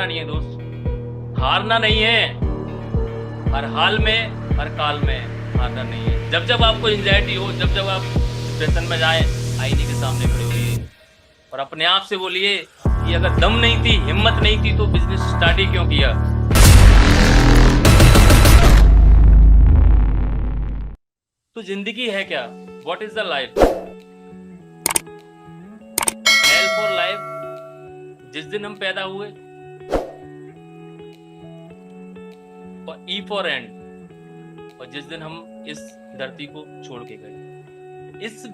हारना नहीं है दोस्त, हारना नहीं है। हर हाल में, हर काल में हारना नहीं है। जब जब आपको एंजाइटी हो, जब जब आप डिप्रेशन में जाए, आईने के सामने खड़े होइए और अपने आप से बोलिए कि अगर दम नहीं थी, हिम्मत नहीं थी तो बिजनेस स्टार्ट ही क्यों किया। तो जिंदगी है क्या? What is the life? L for life जिस दिन हम पैदा हुए, और ई फॉर एंड और जिस दिन हम इस धरती को छोड़ के गए। इस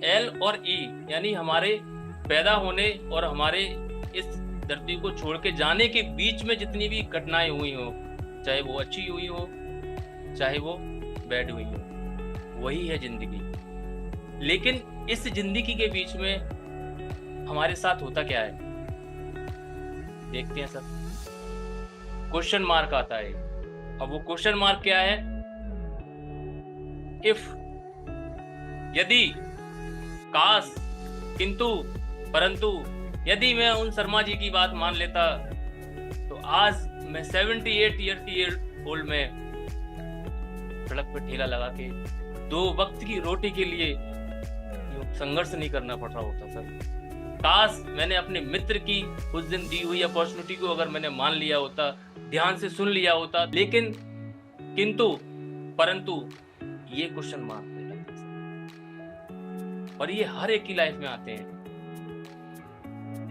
एल और ई यानी हमारे पैदा होने और हमारे इस धरती को छोड़ के जाने के बीच में जितनी भी घटनाएं हुई हो, चाहे वो अच्छी हुई हो चाहे वो बैड हुई हो, वही है जिंदगी। लेकिन इस जिंदगी के बीच में हमारे साथ होता क्या है, देखते हैं सर। क्वेश्चन मार्क आता है। अब वो क्वेश्चन मार्क क्या है? इफ, यदि, काश, किंतु, परंतु। यदि मैं उन शर्मा जी की बात मान लेता तो आज मैं 78 ईयर ओल्ड में सड़क पर ठेला लगा के 2 वक्त की रोटी के लिए संघर्ष नहीं करना पड़ रहा होता सर। काश मैंने अपने मित्र की उस दिन दी हुई अपॉर्चुनिटी को अगर मैंने मान लिया होता, ध्यान से सुन लिया होता। लेकिन किंतु, परंतु, ये क्वेश्चन मार्क और ये हर एक की लाइफ में आते हैं।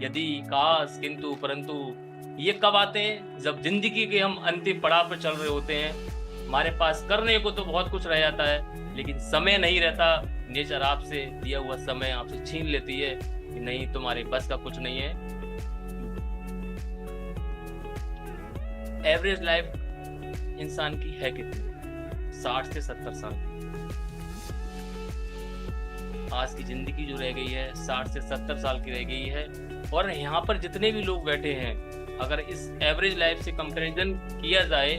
यदि, काश, किंतु, परंतु ये कब आते हैं? जब जिंदगी के हम अंतिम पड़ाव पर चल रहे होते हैं। हमारे पास करने को तो बहुत कुछ रह जाता है, लेकिन समय नहीं रहता। नेचर आपसे दिया हुआ समय आपसे छीन लेती है कि नहीं, तुम्हारे बस का कुछ नहीं है। एवरेज लाइफ इंसान की है कितनी? 60 से 70 साल की। आज की जिंदगी जो रह गई है 60 से 70 साल की रह गई है। और यहाँ पर जितने भी लोग बैठे हैं, अगर इस एवरेज लाइफ से कंपैरिजन किया जाए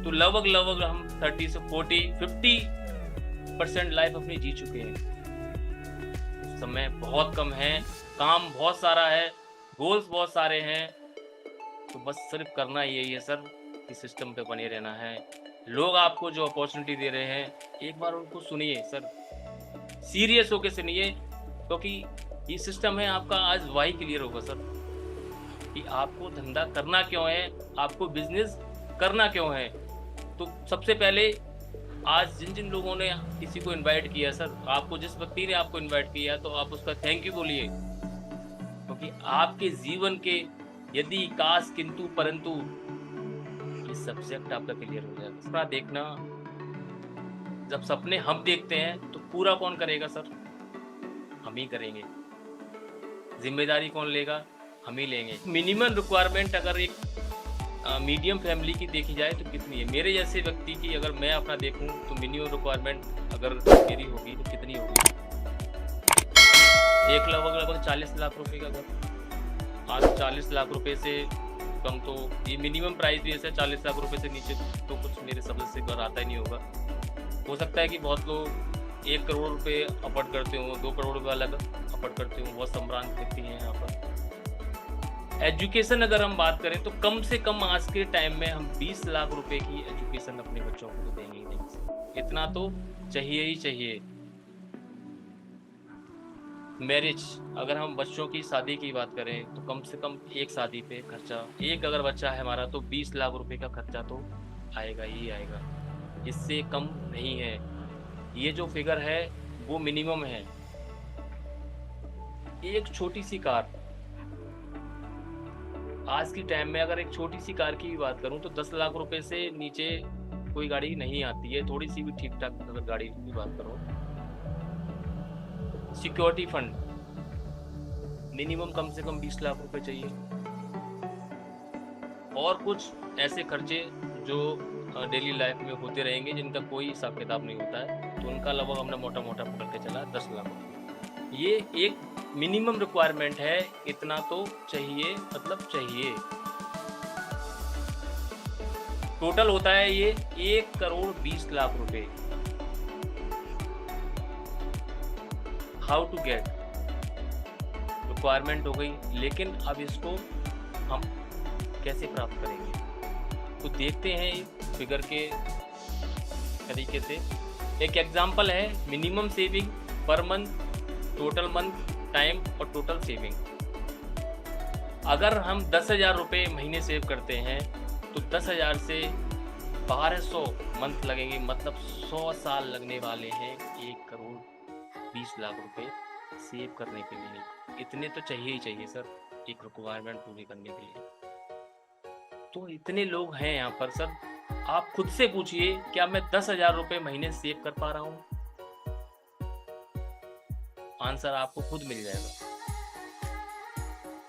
तो लगभग हम 30 से 40-50% लाइफ अपनी जी चुके हैं। समय बहुत कम है, काम बहुत सारा है, गोल्स बहुत सारे हैं। तो बस सिर्फ करना यही है सर कि सिस्टम पे बने रहना है। लोग आपको जो अपॉर्चुनिटी दे रहे हैं, एक बार उनको सुनिए सर, सीरियस होके सुनिए, क्योंकि ये सिस्टम है आपका। आज वाही क्लियर होगा सर कि आपको धंधा करना क्यों है, आपको बिजनेस करना क्यों है। तो सबसे पहले आज जिन जिन लोगों ने किसी को इनवाइट किया सर, आपको जिस व्यक्ति ने आपको इनवाइट किया, तो आप उसका थैंक यू बोलिए, क्योंकि आपके जीवन के यदि, काश, किंतु, परंतु ये सब्जेक्ट आपका क्लियर हो जाएगा। सपना देखना, जब सपने हम देखते हैं तो पूरा कौन करेगा सर? हम ही करेंगे। जिम्मेदारी कौन लेगा? हम ही लेंगे। मिनिमम रिक्वायरमेंट अगर एक मीडियम फैमिली की देखी जाए तो कितनी है? मेरे जैसे व्यक्ति की अगर मैं अपना देखूं तो मिनिमम रिक्वायरमेंट अगर मेरी होगी तो कितनी होगी? एक लगभग 40 लाख रुपए का घर। आज 40 लाख रुपए से कम तो ये मिनिमम प्राइस भी ऐसा 40 लाख रुपए से नीचे तो कुछ मेरे समझ से घर आता ही नहीं होगा। हो सकता है कि बहुत लोग 1 करोड़ रुपए अफोर्ड करते हो, 2 करोड़ रुपए अलग अफोर्ड करते हो, बहुत संभ्रांत व्यक्ति हैं यहाँ पर। एजुकेशन अगर हम बात करें तो कम से कम आज के टाइम में हम 20 लाख रुपए की एजुकेशन अपने बच्चों को देंगे ही नहीं। इतना तो चाहिए ही चाहिए। मैरिज, अगर हम बच्चों की शादी की बात करें तो कम से कम एक शादी पे खर्चा, एक अगर बच्चा है हमारा तो 20 लाख रुपए का खर्चा तो आएगा ही आएगा, इससे कम नहीं है। ये जो फिगर है वो मिनिमम है। एक छोटी सी कार, आज की टाइम में अगर एक छोटी सी कार की भी बात करूं तो 10 लाख रुपए से नीचे कोई गाड़ी नहीं आती है। थोड़ी सी भी ठीक ठाक अगर गाड़ी की बात करो, सिक्योरिटी फंड मिनिमम कम से कम 20 लाख रुपए चाहिए। और कुछ ऐसे खर्चे जो डेली लाइफ में होते रहेंगे जिनका कोई हिसाब किताब नहीं होता है, तो उनका लगभग हमने मोटा मोटा पकड़ के चला 10 लाख रुपए। ये एक मिनिमम रिक्वायरमेंट है, इतना तो चाहिए, मतलब चाहिए। टोटल होता है ये 1 करोड़ 20 लाख रुपए। हाउ टू गेट, रिक्वायरमेंट हो गई, लेकिन अब इसको हम कैसे प्राप्त करेंगे? तो देखते हैं फिगर के तरीके से। एक एग्जांपल है minimum saving per month, total month time और टोटल सेविंग। अगर हम 10,000 रुपये महीने सेव करते हैं तो 10,000 से 1200 मंथ लगेंगे, मतलब 100 साल लगने वाले हैं 1,20,00,000 रुपये सेव करने के लिए। इतने तो चाहिए ही चाहिए सर एक रिक्वायरमेंट पूरी करने के लिए। तो इतने लोग हैं यहाँ पर सर, आप खुद से पूछिए क्या मैं 10,000 रुपये महीने सेव कर पा रहा हूँ? आंसर आपको खुद मिल जाएगा।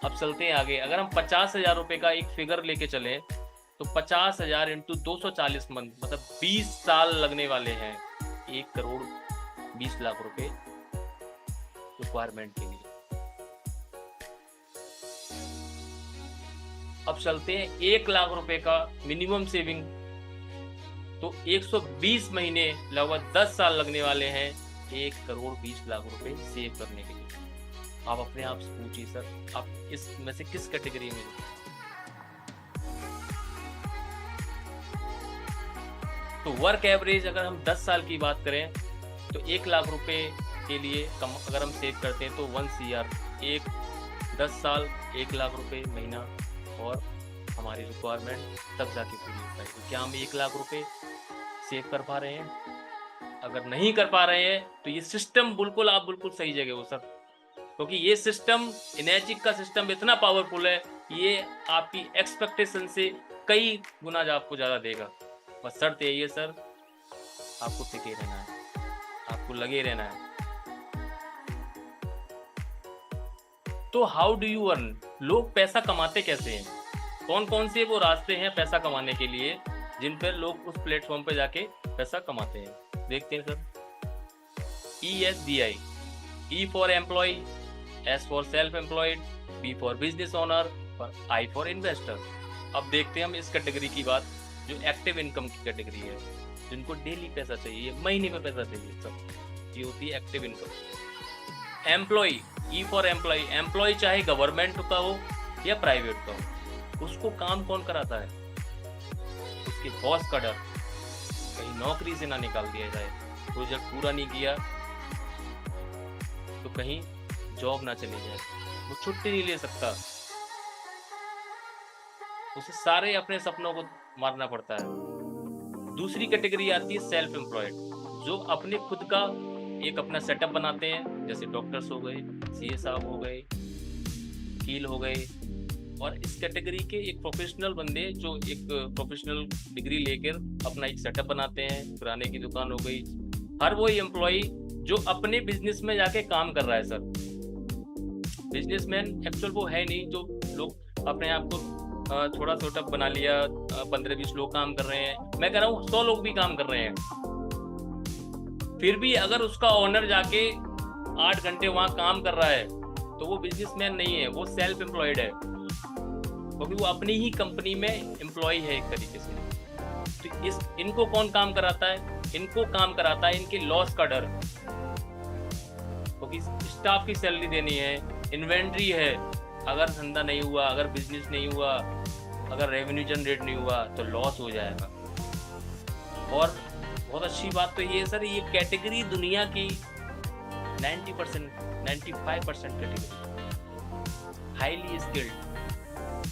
अब चलते हैं आगे। अगर हम 50,000 रुपये का एक फिगर लेके चलें तो 50,000 इंटू 240 मंथ, मतलब 20 साल लगने वाले हैं 1,20,00,000 रुपये रिक्वायरमेंट के लिए। अब चलते हैं 1,00,000 रुपए का मिनिमम सेविंग, तो 120 महीने लगभग 10 साल लगने वाले हैं 1,20,00,000 रुपए सेव करने के लिए। आप अपने आप से पूछिए सर आप इसमें से किस कैटेगरी में हो? तो वर्क एवरेज अगर हम 10 साल की बात करें तो 1,00,000 रुपए के लिए अगर हम सेव करते हैं तो 1 CR, 10 साल 1,00,000 रुपए महीना, और हमारी रिक्वायरमेंट तब जाके पूरी हो पाएगी। क्या हम 1,00,000 रुपए सेव कर पा रहे हैं? अगर नहीं कर पा रहे हैं तो ये सिस्टम बिल्कुल आप बिल्कुल सही जगह हो सर, क्योंकि ये सिस्टम इनएजिक का सिस्टम इतना पावरफुल है, ये आपकी एक्सपेक्टेशन से कई गुना आपको ज़्यादा देगा। बस शर्त यही है सर, आपको टिके रहना है, आपको लगे रहना है। तो हाउ डू यू अर्न? लोग पैसा कमाते कैसे हैं? कौन कौन से वो रास्ते हैं पैसा कमाने के लिए जिन पर लोग उस प्लेटफॉर्म पे जाके पैसा कमाते हैं? देखते हैं sir. ESBI, E for employ, S for self employed, B for business owner और I फॉर इन्वेस्टर। अब देखते हैं हम इस कैटेगरी की बात जो एक्टिव इनकम की कैटेगरी है, जिनको डेली पैसा चाहिए, महीने में पैसा चाहिए सब, ये होती है active income. Employ, E for employ, employ चाहे गवर्नमेंट का हो या प्राइवेट का हो, उसको काम कौन कराता है? उसके बॉस का डर, कहीं नौकरी से ना निकाल दिया जाए, प्रोजेक्ट पूरा नहीं किया तो कहीं जॉब ना चली जाए, वो छुट्टी नहीं ले सकता, उसे सारे अपने सपनों को मारना पड़ता है। दूसरी कैटेगरी आती है सेल्फ एम्प्लॉयड, जो अपने खुद का एक अपना सेटअप बनाते हैं, जैसे डॉक्टर्स हो गए, CA साहब हो गए, वकील हो गए, और इस कैटेगरी के एक प्रोफेशनल बंदे जो एक प्रोफेशनल डिग्री लेकर अपना एक सेटअप बनाते हैं, किराने की दुकान हो गई। हर वो एम्प्लॉय जो अपने बिजनेस में जाके काम कर रहा है सर, बिजनेसमैन एक्चुअल वो है नहीं, जो लोग अपने आप को थोड़ा सेटअप बना लिया, 15-20 लोग काम कर रहे हैं, मैं कह रहा हूँ 100 लोग भी काम कर रहे हैं, फिर भी अगर उसका ओनर जाके 8 घंटे वहां काम कर रहा है तो वो बिजनेसमैन नहीं है, वो सेल्फ एम्प्लॉयड है, क्योंकि वो अपनी ही कंपनी में एम्प्लॉय है एक तरीके से। तो इनको कौन काम कराता है? इनको काम कराता है इनके लॉस का डर, क्योंकि स्टाफ की सैलरी देनी है, इन्वेंट्री है, अगर धंधा नहीं हुआ, अगर बिजनेस नहीं हुआ, अगर रेवेन्यू जनरेट नहीं हुआ तो लॉस हो जाएगा। और बहुत अच्छी बात तो ये है सर, ये कैटेगरी दुनिया की 90%, 95% category, highly skilled,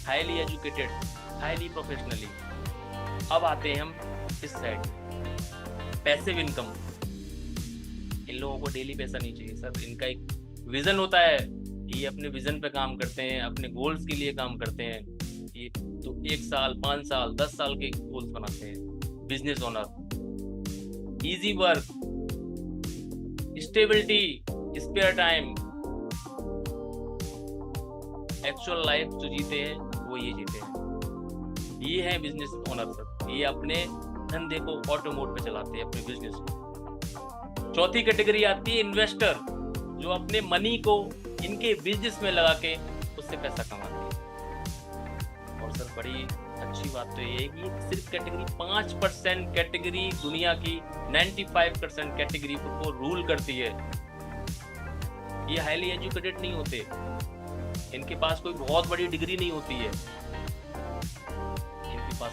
highly educated, highly professionally. अब आते हैं हम इस साइड, पैसिव इनकम। इन लोगों को डेली पैसा नहीं चाहिए सर, इनका एक विजन होता है, ये अपने विजन पे काम करते हैं, अपने गोल्स के लिए काम करते हैं, ये तो 1 साल 5 साल 10 साल के गोल्स बनाते हैं। Business owner, easy work, stability, spare time, actual life जो जीते हैं वो ये जीते हैं, ये है बिजनेस ओनर सर। ये अपने धंधे को ऑटो मोड पे चलाते हैं, अपने बिजनेस को। चौथी कैटेगरी आती है इन्वेस्टर, जो अपने मनी को इनके बिजनेस में लगा के उससे पैसा कमाते हैं। और सर बड़ी अच्छी बात तो ये है कि सिर्फ कैटेगरी 5% कैटेगरी दुनिया की 95% कैटेगरी को रूल करती है। ये हाईली एजुकेटेड नहीं होते, इनके पास कोई बहुत बड़ी डिग्री नहीं होती है,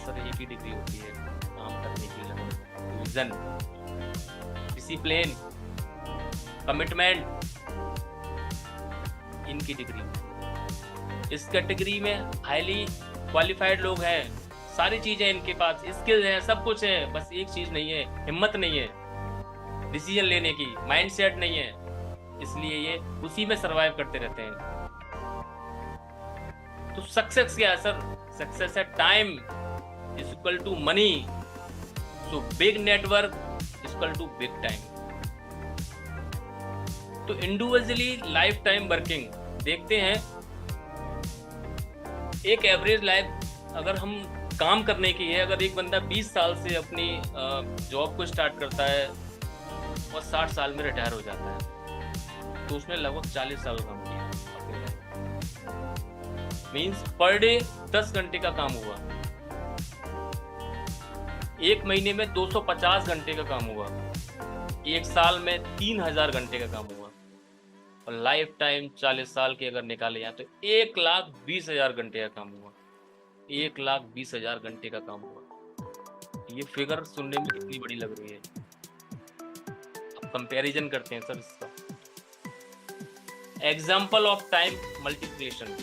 सर एक ही डिग्री होती है काम करने की, लगन, विजन, डिसिप्लिन, कमिटमेंट, इनकी डिग्री। इस कैटेगरी में हाईली क्वालिफाइड लोग हैं, सारी चीजें इनके पास, स्किल है, सब कुछ है, बस एक चीज नहीं है, हिम्मत नहीं है डिसीजन लेने की, माइंडसेट नहीं है, इसलिए ये उसी में सरवाइव करते रहते हैं। तो सक्सेस क्या है सर? सक्सेस है time is equal to money, so big network is equal to big time. तो इंडिविजुअली लाइफ टाइम वर्किंग देखते हैं, एक एवरेज लाइफ अगर हम काम करने की है, अगर एक बंदा 20 साल से अपनी जॉब को स्टार्ट करता है और 60 साल में रिटायर हो जाता है, तो उसने लगभग 40 साल काम किया अपनी लाइफ। मीन्स पर डे 10 घंटे का काम हुआ, एक महीने में 250 घंटे का काम हुआ, एक साल में 3000 घंटे का काम हुआ, और लाइफ टाइम 40 साल के अगर निकाले जाए तो 1,20,000 घंटे का काम हुआ, 1,20,000 घंटे का काम हुआ। ये फिगर सुनने में कितनी बड़ी लग रही है, अब कंपैरिजन करते हैं सर इसका। एग्जाम्पल ऑफ टाइम मल्टीप्लिकेशन,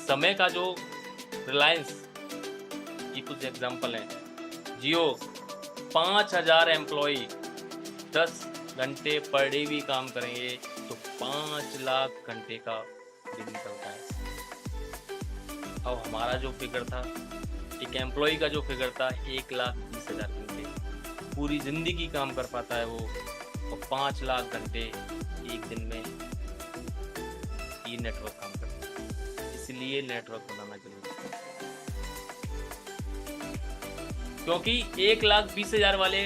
समय का जो रिलायंस, ये कुछ एग्जाम्पल है। जियो 5000 एम्प्लॉय 10 घंटे पर डे भी काम करेंगे तो 5 लाख घंटे का दिन निकलता है। अब हमारा जो फिगर था, एक एम्प्लॉय का जो फिगर था 1,20,000 घंटे, पूरी जिंदगी काम कर पाता है वो, और 5 लाख घंटे एक दिन में ये नेटवर्क काम करता है। इसलिए नेटवर्क बनाना जरूरी है, क्योंकि 1,20,000 वाले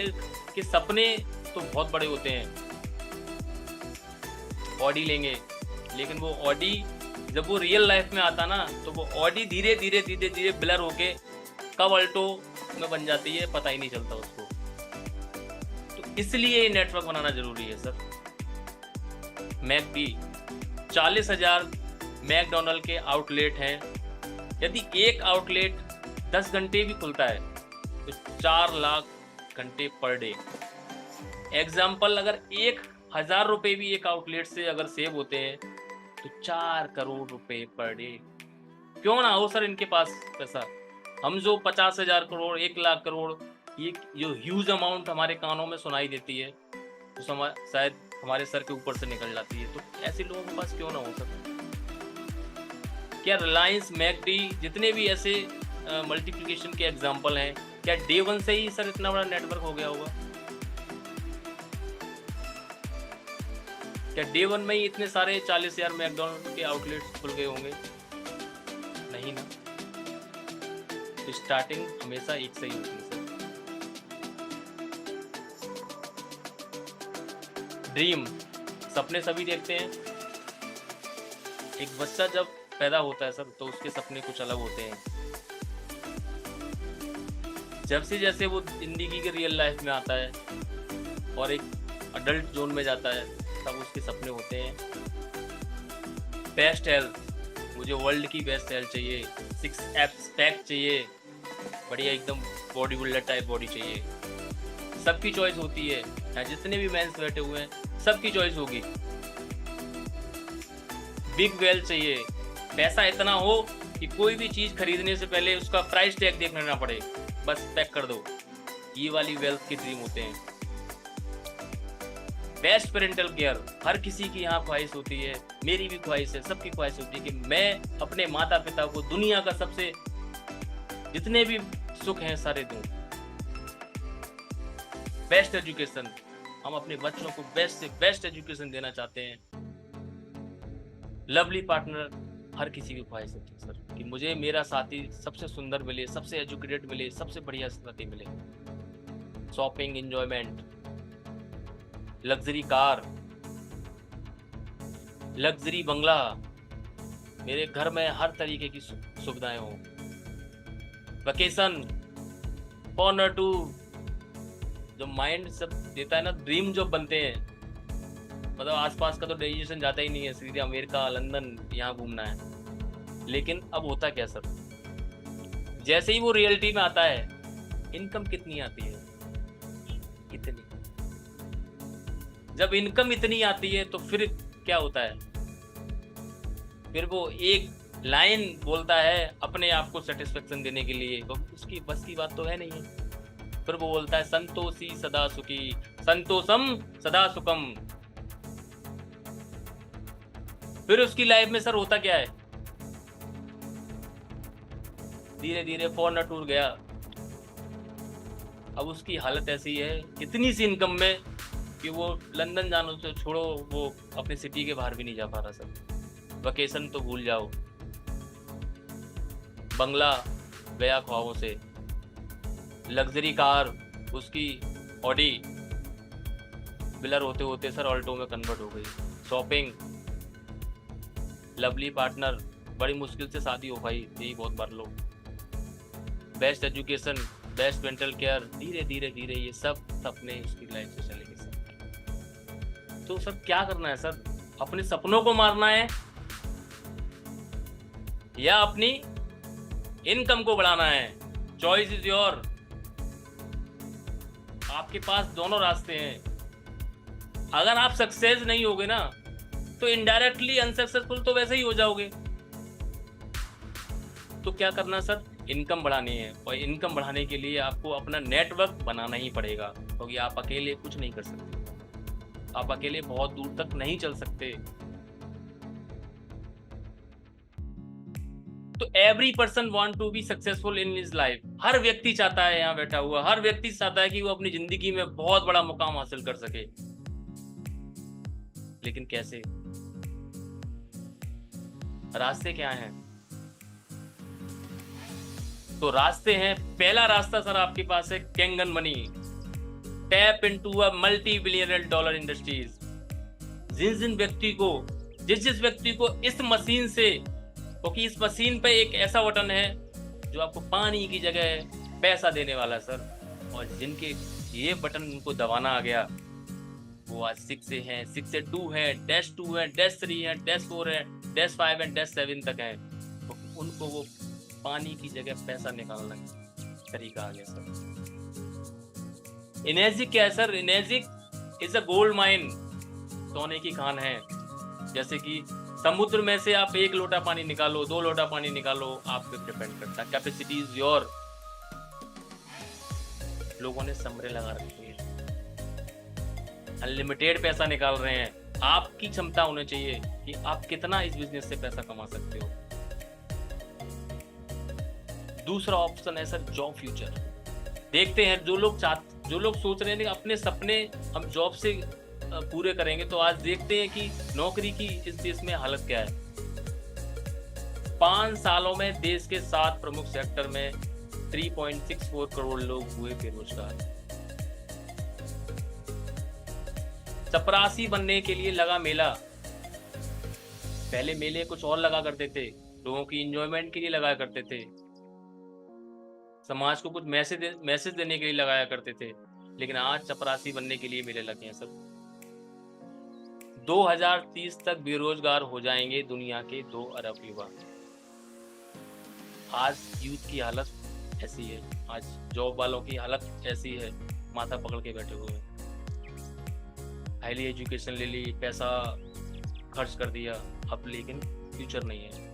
के सपने तो बहुत बड़े होते हैं, ऑडी लेंगे, लेकिन वो ऑडी जब वो रियल लाइफ में आता ना, तो वो ऑडी धीरे धीरे ब्लर होके कब अल्टो में बन जाती है, पता ही नहीं चलता उसको। तो इसलिए नेटवर्क बनाना जरूरी है सर। मैकडी 40,000 मैकडोनल्ड के आउटलेट हैं, यदि एक आउटलेट 10 घंटे भी खुलता है तो 4 लाख घंटे पर डे। एग्जाम्पल, अगर 1,000 रुपए भी एक आउटलेट से अगर सेव होते हैं तो 4 करोड़ रुपए पर डे। क्यों ना हो सर इनके पास पैसा। हम जो 50,000 करोड़, 1 लाख करोड़, ये जो ह्यूज अमाउंट हमारे कानों में सुनाई देती है, तो शायद हमारे सर के ऊपर से निकल जाती है, तो ऐसे लोगों के पास क्यों ना हो सके। क्या रिलायंस, मैकडी, जितने भी ऐसे मल्टीप्लिकेशन के एग्जाम्पल हैं, क्या डे 1 से ही सर इतना बड़ा नेटवर्क हो गया होगा? क्या डे 1 में ही इतने सारे 40,000 मैकडोनल्ड के आउटलेट्स खुल गए होंगे? नहीं ना। स्टार्टिंग हमेशा एक से ही होती है सर। ड्रीम, सपने सभी देखते हैं। एक बच्चा जब पैदा होता है सर, तो उसके सपने कुछ अलग होते हैं। जब से जैसे वो जिंदगी के रियल लाइफ में आता है और एक अडल्ट जोन में जाता है, तब उसके सपने होते हैं। बेस्ट हेल्थ, मुझे वर्ल्ड की बेस्ट हेल्थ चाहिए, 6 एब्स पैक चाहिए, बढ़िया एकदम बॉडी बिल्डर टाइप बॉडी चाहिए। सबकी चॉइस होती है, जितने भी मेंस बैठे हुए हैं सबकी चॉइस होगी। बिग वेल्थ चाहिए, पैसा इतना हो कि कोई भी चीज खरीदने से पहले उसका प्राइस टैग देखना ना पड़े, बस पैक कर दो। ये वाली वेल्थ के ड्रीम होते हैं। बेस्ट पेरेंटल केयर, हर किसी की यहाँ ख्वाहिश होती है, मेरी भी ख्वाहिश है, सबकी ख्वाहिश होती है कि मैं अपने माता पिता को दुनिया का सबसे, जितने भी सुख हैं सारे दूं। बेस्ट एजुकेशन, हम अपने बच्चों को बेस्ट से बेस्ट एजुकेशन देना चाहते हैं। लवली पार्टनर, हर किसी की ख्वाहिश होती है सर कि मुझे मेरा साथी सबसे सुंदर मिले, सबसे एजुकेटेड मिले, सबसे बढ़िया साथी मिले। Shopping, enjoyment, luxury car, luxury बंगला, मेरे घर में हर तरीके की सुविधाएं हो। वेकेशन, फॉर टू, जो माइंड सब देता है ना, ड्रीम जो बनते हैं, मतलब आसपास का तो डेस्टिनेशन जाता ही नहीं है, सीधे अमेरिका, लंदन, यहाँ घूमना है। लेकिन अब होता क्या सर, जैसे ही वो रियलिटी में आता है, इनकम कितनी आती है? इतनी। जब इनकम इतनी आती है तो फिर क्या होता है? फिर वो एक लाइन बोलता है अपने आप को सेटिस्फेक्शन देने के लिए, तो उसकी बस की बात तो है नहीं है। फिर वो बोलता है संतोषी सदा सुखी, संतोषम सदा सुखम। फिर उसकी लाइफ में सर होता क्या है? धीरे धीरे फॉरेनर टूर गया। अब उसकी हालत ऐसी है इतनी सी इनकम में कि वो लंदन जाना तो छोड़ो, वो अपने सिटी के बाहर भी नहीं जा पा रहा सर। वेकेशन तो भूल जाओ, बंगला गया ख्वाबों से, लग्जरी कार उसकी ऑडी बिलर होते होते सर ऑल्टो में कन्वर्ट हो गई। शॉपिंग, लवली पार्टनर, बड़ी मुश्किल से शादी हो पाई, यही बहुत बार लो। Best education, best mental care, धीरे धीरे धीरे ये सब सपने उसकी लाइफ से चले गए सर। तो सर क्या करना है सर? अपने सपनों को मारना है या अपनी इनकम को बढ़ाना है? Choice is your. आपके पास दोनों रास्ते हैं। अगर आप सक्सेस नहीं होगे ना तो इनडायरेक्टली अनसक्सेसफुल तो वैसे ही हो जाओगे। तो क्या करना सर? इनकम बढ़ानी है, और इनकम बढ़ाने के लिए आपको अपना नेटवर्क बनाना ही पड़ेगा, क्योंकि आप अकेले कुछ नहीं कर सकते। आप अकेले बहुत दूर तक नहीं चल सकते। तो every person want to be successful in his life. हर व्यक्ति चाहता है, यहाँ बैठा हुआ हर व्यक्ति चाहता है कि वो अपनी जिंदगी में बहुत बड़ा मुकाम हासिल कर सके। लेकिन कैसे? रास्ते क्या हैं? तो रास्ते हैं, पहला रास्ता सर आपके पास है Kangen money. Tap into a multi billionaire dollar industries. जिस व्यक्ति को इस मशीन से, क्योंकि इस मशीन पे एक ऐसा बटन है जो आपको पानी की जगह पैसा देने वाला है सर। और जिनके ये बटन उनको दबाना आ गया, वो आज 6 से हैं, 6 से 2 है, -2 है, -3 है, -4 है, -5 है, -7 तक है। तो उनको वो पानी की जगह पैसा निकालने का तरीका आ गया सर। इनेजिक क्या है sir? इनेजिक is a gold mine, सोने की खान है। जैसे कि समुद्र में से आप 1 लोटा पानी निकालो, 2 लोटा पानी निकालो, आप पे डिपेंड करता है। Capacity is your. लोगों ने समरे लगा रखी है, अनलिमिटेड पैसा निकाल रहे हैं। आपकी क्षमता होनी चाहिए कि आप कितना इस बिजनेस से पैसा कमा सकते हो। दूसरा ऑप्शन है सर जॉब फ्यूचर। देखते हैं जो लोग सोच रहे हैं अपने सपने हम जॉब से पूरे करेंगे, तो आज देखते हैं कि नौकरी की इस देश में हालत क्या है। 5 सालों में देश के 7 प्रमुख सेक्टर में 3.64 करोड़ लोग हुए बेरोजगार। चपरासी बनने के लिए लगा मेला। पहले मेले कुछ और लगा करते थे, लोगों की एंजॉयमेंट के लिए लगाया करते थे, समाज को कुछ मैसेज देने के लिए लगाया करते थे। लेकिन आज चपरासी बनने के लिए मेले लगे हैं सब। 2030 तक बेरोजगार हो जाएंगे दुनिया के 2 अरब युवा। आज यूथ की हालत ऐसी है, आज जॉब वालों की हालत ऐसी है, माथा पकड़ के बैठे हुए हैं। हाईली एजुकेशन ले ली, पैसा खर्च कर दिया, अब लेकिन फ्यूचर नहीं है।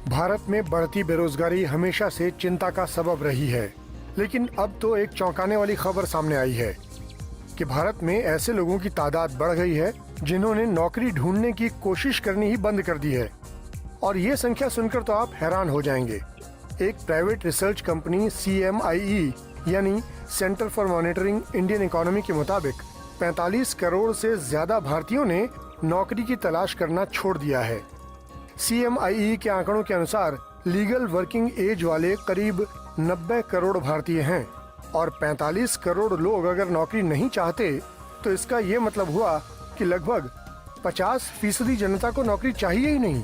भारत में बढ़ती बेरोजगारी हमेशा से चिंता का सबब रही है, लेकिन अब तो एक चौंकाने वाली खबर सामने आई है कि भारत में ऐसे लोगों की तादाद बढ़ गई है जिन्होंने नौकरी ढूंढने की कोशिश करनी ही बंद कर दी है। और ये संख्या सुनकर तो आप हैरान हो जाएंगे। एक प्राइवेट रिसर्च कंपनी CMIE यानी centre for monitoring Indian economy के मुताबिक 45 करोड़ से ज्यादा भारतीयों ने नौकरी की तलाश करना छोड़ दिया है। CMIE के आंकड़ों के अनुसार लीगल वर्किंग एज वाले करीब 90 करोड़ भारतीय हैं और 45 करोड़ लोग अगर नौकरी नहीं चाहते तो इसका ये मतलब हुआ कि लगभग 50% जनता को नौकरी चाहिए ही नहीं।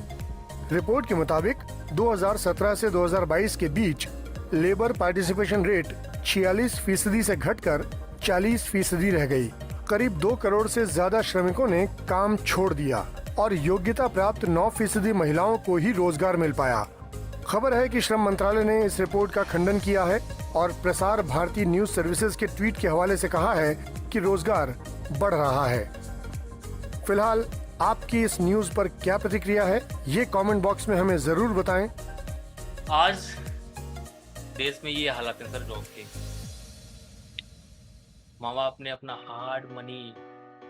रिपोर्ट के मुताबिक 2017 से 2022 के बीच लेबर पार्टिसिपेशन रेट 46% से घटकर 40% रह गई। करीब 2 करोड़ से ज्यादा श्रमिकों ने काम छोड़ दिया और योग्यता प्राप्त 9% महिलाओं को ही रोजगार मिल पाया। खबर है कि श्रम मंत्रालय ने इस रिपोर्ट का खंडन किया है और प्रसार भारती न्यूज सर्विसेज के ट्वीट के हवाले से कहा है कि रोजगार बढ़ रहा है। फिलहाल आपकी इस न्यूज पर क्या प्रतिक्रिया है, ये कमेंट बॉक्स में हमें जरूर बताएं। आज देश में ये हालात है सर जॉब के। माँ बाप ने अपना हार्ड मनी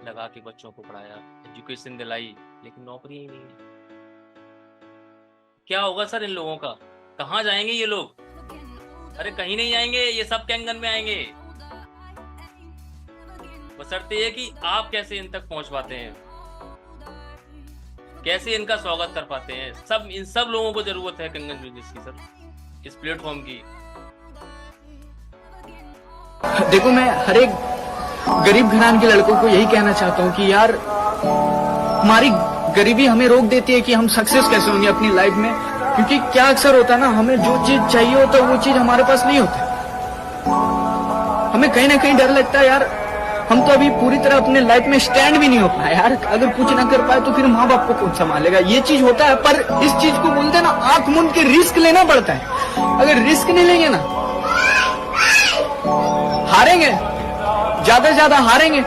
लगा के बच्चों को पढ़ाया, एजुकेशन दिलाई, लेकिन नौकरी ही नहीं है। क्या होगा सर इन लोगों का? कहाँ जाएंगे ये लोग? अरे कहीं नहीं जाएंगे, ये सब कैंगन में आएंगे। बशर्ते ये कि आप कैसे इन तक पहुंच पाते हैं, कैसे इनका स्वागत कर पाते हैं। इन सब लोगों को जरूरत है कैंगन बिजनेस की सर, इस प्लेटफॉर्म की। देखो, मैं हर एक गरीब घराने के लड़कों को यही कहना चाहता हूँ कि यार, हमारी गरीबी हमें रोक देती है कि हम सक्सेस कैसे होंगे अपनी लाइफ में। क्योंकि क्या अक्सर होता है ना, हमें जो चीज चाहिए होता है वो चीज हमारे पास नहीं होती। हमें कहीं ना कहीं डर लगता है यार, हम तो अभी पूरी तरह अपने लाइफ में स्टैंड भी नहीं हो पाए यार। अगर कुछ ना कर पाए तो फिर माँ बाप को कौन संभालेगा? ये चीज होता है। पर इस चीज को बोलते हैं ना, आंख मूंद के रिस्क लेना पड़ता है। अगर रिस्क नहीं लेंगे ना, हारेंगे, ज्यादा से ज्यादा हारेंगे।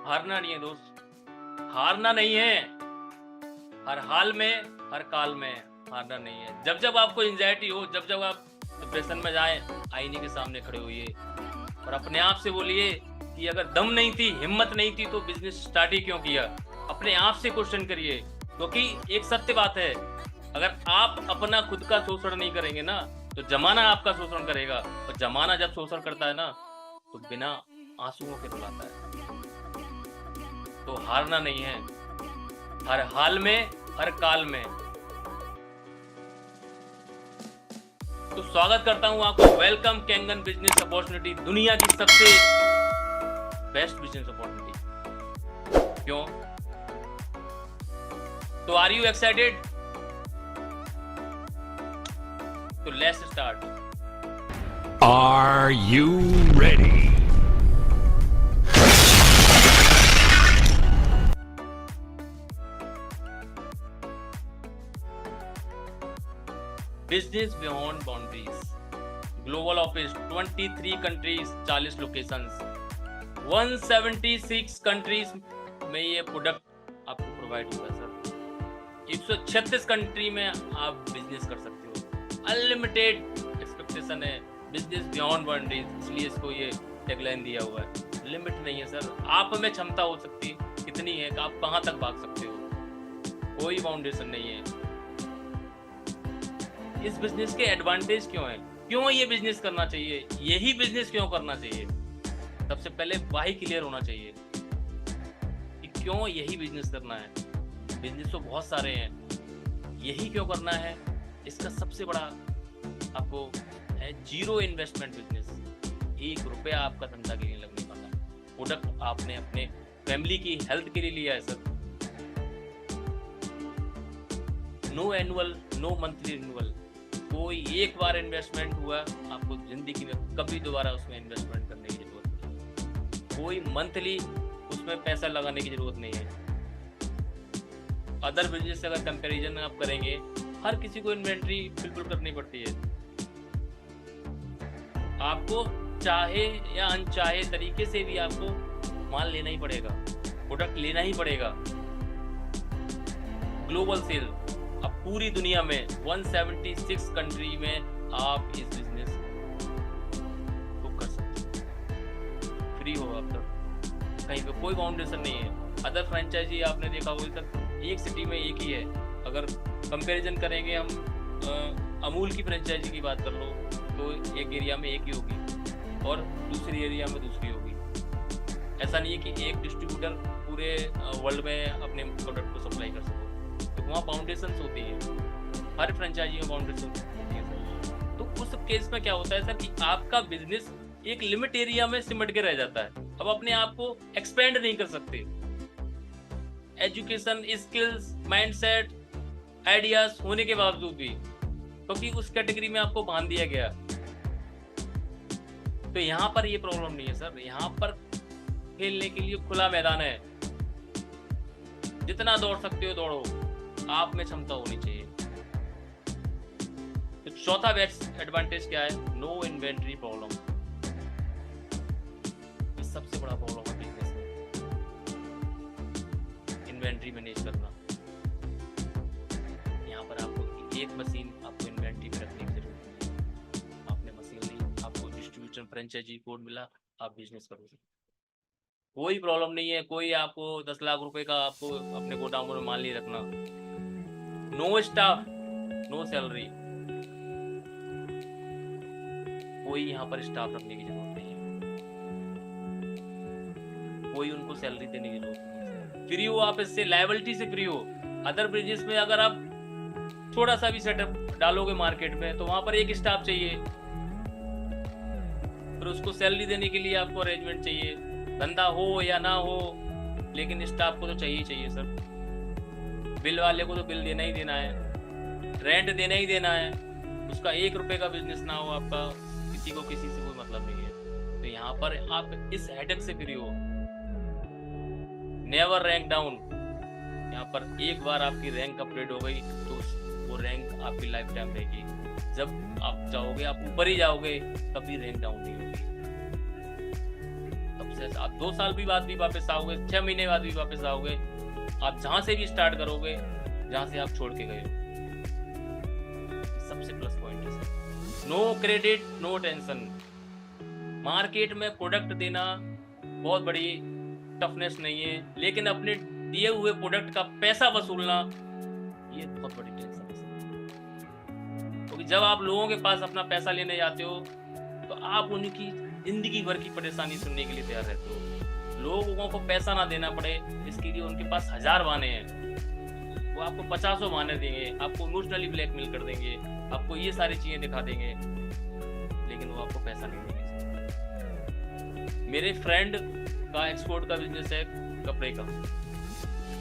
हारना नहीं है दोस्त, हारना नहीं है। हर हाल में, हर काल में हारना नहीं है। जब जब आपको एंजाइटी हो, जब जब आप डिप्रेशन में जाएं, आईने के सामने खड़े होइए और अपने आप से बोलिए कि अगर दम नहीं थी, हिम्मत नहीं थी तो बिजनेस स्टार्ट ही क्यों किया। अपने आप से क्वेश्चन करिए, क्योंकि एक सत्य बात है, अगर आप अपना खुद का शोषण नहीं करेंगे ना तो जमाना आपका शोषण करेगा, और जमाना जब शोषण करता है ना तो बिना आंसुओं के रुलाता है। तो हारना नहीं है, हर हाल में, हर काल में। तो स्वागत करता हूं आपको, वेलकम कैंगन बिजनेस अपॉर्चुनिटी, दुनिया की सबसे बेस्ट बिजनेस अपॉर्चुनिटी। क्यों? तो आर यू एक्साइटेड? तो let's start. Are you ready? Business beyond boundaries, global office, 23 countries, 40 locations, 176 countries में ये प्रोडक्ट आपको प्रोवाइड होगा सर। 136 कंट्री में आप बिजनेस कर सकते हो। अनलिमिटेड एक्सपेक्टेशन है, बिजनेस बियॉन्ड बाउंड्रीज, इसलिए इसको ये टैगलाइन दिया हुआ है। लिमिट नहीं है सर, आप में क्षमता हो सकती कितनी है कि आप कहाँ तक भाग सकते हो, कोई बाउंडेशन नहीं है। इस बिजनेस के एडवांटेज क्यों है, क्यों ये बिजनेस करना चाहिए, यही बिजनेस क्यों करना चाहिए? सबसे पहले वाही क्लियर होना चाहिए कि क्यों यही बिजनेस करना है। बिजनेस तो बहुत सारे हैं, यही क्यों करना है? इसका सबसे बड़ा आपको है जीरो इन्वेस्टमेंट बिजनेस। 1 रुपया आपका धंधा के लिए लगने वाला। प्रोडक्ट आपने अपने फैमिली की हेल्थ के लिए लिया है sir. No annual, no monthly renewal. कोई एक बार इन्वेस्टमेंट हुआ, आपको जिंदगी में कभी दोबारा उसमें इन्वेस्टमेंट करने की जरूरत नहीं। कोई मंथली उसमें पैसा लगाने की जरूरत नहीं है। अदर बिजनेस से अगर कंपैरिजन आप करेंगे, हर किसी को इन्वेंट्री फिलफिल करनी पड़ती है। आपको चाहे या अनचाहे तरीके से भी आपको माल लेना ही पड़ेगा, प्रोडक्ट लेना ही पड़ेगा। ग्लोबल सेल, अब पूरी दुनिया में 176 कंट्री में आप इस बिजनेस को कर सकते हो। फ्री हो आप तक, कहीं पे कोई बाउंडेशन नहीं है। अदर फ्रेंचाइजी आपने देखा होगा सर, एक सिटी में एक ही है। अगर कंपैरिजन करेंगे हम, अमूल की फ्रेंचाइजी की बात कर लो तो एक एरिया में एक ही होगी और दूसरी एरिया में दूसरी होगी। ऐसा नहीं है कि एक डिस्ट्रीब्यूटर पूरे वर्ल्ड में अपने प्रोडक्ट को सप्लाई कर सको, तो वहाँ बाउंडेशंस होती है। हर फ्रेंचाइजी में बाउंडेशंस होती है। तो उस केस में क्या होता है सर कि आपका बिजनेस एक लिमिट एरिया में सिमट के रह जाता है, अब अपने आप को एक्सपेंड नहीं कर सकते। एजुकेशन, स्किल्स, माइंडसेट, आइडियाज होने के बावजूद भी, क्योंकि उस कैटेगरी में आपको बांध दिया गया। तो यहाँ पर ये प्रॉब्लम नहीं है सर, यहाँ पर खेलने के लिए खुला मैदान है, जितना दौड़ सकते हो दौड़ो, आप में क्षमता होनी चाहिए। तो चौथा बेस्ट एडवांटेज क्या है? No inventory problem. ये सबसे बड़ा प्रॉब्लम है बिजनेस में, इन्वेंटरी मैनेज करना। यहाँ पर आपको एक मशीन आपको इन्वेंटरी में रखने की जरूरत नहीं है। आपने मशीन ली, आपको डिस्ट्रीब्यूटर फ्रेंचाइजी कोड मिला, आप बिजनेस करोगे, कोई प्रॉब्लम नहीं है। कोई आपको 10 लाख रुपए का आपको अपने गोडाउन में माल नहीं रखना। नो स्टाफ, नो सैलरी, कोई यहाँ पर स्टाफ रखने की जरूरत नहीं है, कोई उनको सैलरी देने की जरूरत नहीं है। फ्री हो आप इससे, लायबिलिटी से फ्री हो। अदर बिजनेस में अगर आप थोड़ा सा भी सेटअप डालोगे मार्केट में तो वहां पर एक स्टाफ चाहिए, फिर उसको सैलरी देने के लिए आपको अरेंजमेंट चाहिए, धंधा हो या ना हो, लेकिन स्टाफ को तो चाहिए चाहिए सर। बिल वाले को तो बिल देना ही देना है, रेंट देना ही देना है, उसका 1 रुपए का बिजनेस ना हो आपका, किसी को किसी से कोई मतलब नहीं है। तो यहाँ पर आप इस हेडेक से फ्री हो। Never rank down. यहाँ पर एक बार आपकी रैंक अपग्रेड हो गई तो वो रैंक आपकी लाइफ टाइम रहेगी। जब आप चाहोगे आप ऊपर ही जाओगे, कभी रैंक डाउन नहीं होगी। आप 2 साल भी बाद भी वापस आओगे, 6 महीने बाद भी वापस आओगे, आप जहां से भी स्टार्ट करोगे, जहां से आप छोड़ के गए हो। सबसे प्लस पॉइंट है no credit, no tension. Market में प्रोडक्ट देना बहुत बड़ी टफनेस नहीं है, लेकिन अपने दिए हुए प्रोडक्ट का पैसा वसूलना ये बहुत बड़ी टेंशन है। क्योंकि जब आप लोगों के पास अपना पैसा लेने जाते हो तो आप उनकी जिंदगी भर की परेशानी सुनने के लिए तैयार रहते हो। लोगों को पैसा ना देना पड़े इसके लिए उनके पास 1000 बहाने हैं। वो आपको 50 बहाने देंगे, आपको इमोशनली ब्लैकमेल कर देंगे, आपको ये सारी चीजें दिखा देंगे, लेकिन वो आपको पैसा नहीं देंगे। मेरे फ्रेंड का एक्सपोर्ट का बिजनेस है कपड़े का।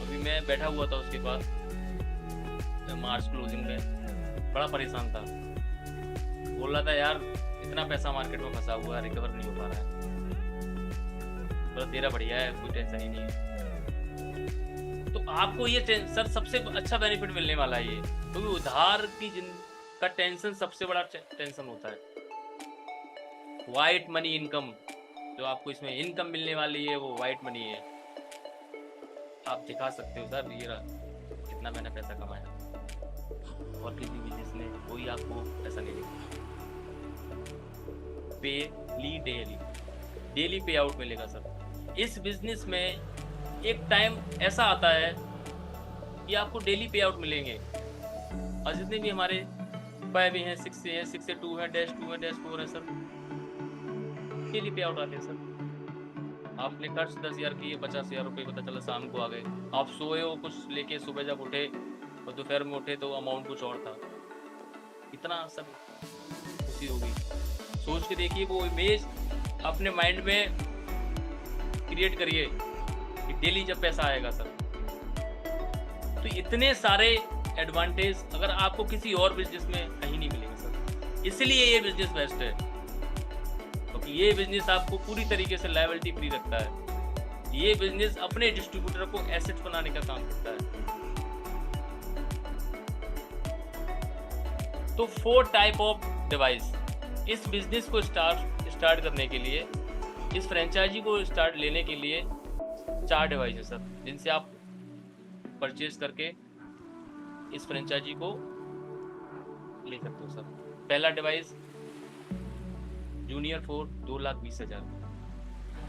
अभी मैं बैठा हुआ था उसके पास मार्च क्लोजिंग में, बड़ा परेशान था। बोल रहा था यार इतना पैसा मार्केट में फंसा हुआ है, रिकवर नहीं हो पा रहा है। बस तेरा बढ़िया है, कोई टेंशन ही नहीं है। तो आपको ये सर सबसे अच्छा बेनिफिट मिलने वाला है ये, क्योंकि उधार की का टेंशन सबसे बड़ा टेंशन होता है। वाइट मनी इनकम, जो आपको इसमें इनकम मिलने वाली है वो वाइट मनी है। आप दिखा सकते हो सर ये कितना मैंने पैसा कमाया, और किसी बिजनेस में कोई आपको पैसा नहीं देगा। पे ली डेली पे आउट मिलेगा सर। इस बिजनेस में एक टाइम ऐसा आता है कि आपको डेली पे आउट मिलेंगे, और जितने भी हमारे 5 है, 6 है, 6 से 2 है, -2 है, -4 है सर, डेली पे आउट आते हैं सर। आपने खर्च 10,000 किए, 50,000 रुपये पता चला शाम को आ गए। आप सोए हो कुछ लेके, सुबह जब उठे और दोपहर में उठे तो अमाउंट कुछ और था। इतना सब खुशी होगी। सोच के देखिए, वो इमेज अपने माइंड में क्रिएट करिए कि डेली जब पैसा आएगा सर। तो इतने सारे एडवांटेज अगर आपको किसी और बिजनेस में कहीं नहीं मिलेंगे सर। इसलिए ये बिजनेस बेस्ट है, क्योंकि ये बिजनेस आपको पूरी तरीके से लायबिलिटी फ्री रखता है। ये बिजनेस अपने डिस्ट्रीब्यूटर को एसेट बनाने का काम करता है। तो 4 टाइप ऑफ डिवाइस। इस बिजनेस को स्टार्ट करने के लिए, इस फ्रेंचाइजी को स्टार्ट लेने के लिए 4 डिवाइस है सर, जिनसे आप परचेज करके इस फ्रेंचाइजी को ले सकते हो सर। पहला डिवाइस जूनियर 4 2,20,000,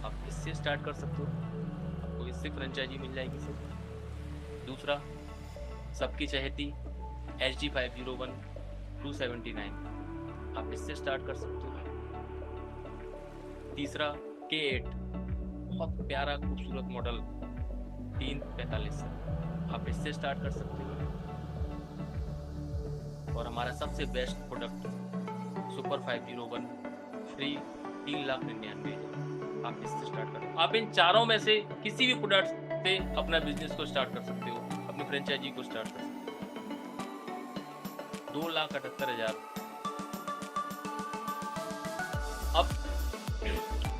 आप इससे स्टार्ट कर सकते हो, आपको इससे फ्रेंचाइजी मिल जाएगी सर। दूसरा सबकी चहेती HD 501 279, आप इससे स्टार्ट कर सकते हो। तीसरा K8, बहुत प्यारा खूबसूरत मॉडल 345, आप इससे स्टार्ट कर सकते हो। और हमारा सबसे बेस्ट प्रोडक्ट सुपर 501 फ्री 3,99,000 आप इससे स्टार्ट करें। आप इन चारों में से किसी भी प्रोडक्ट से अपना बिजनेस को स्टार्ट कर सकते हो, अपनी फ्रेंचाइजी को स्टार्ट कर सकते हो। 2,78,000। अब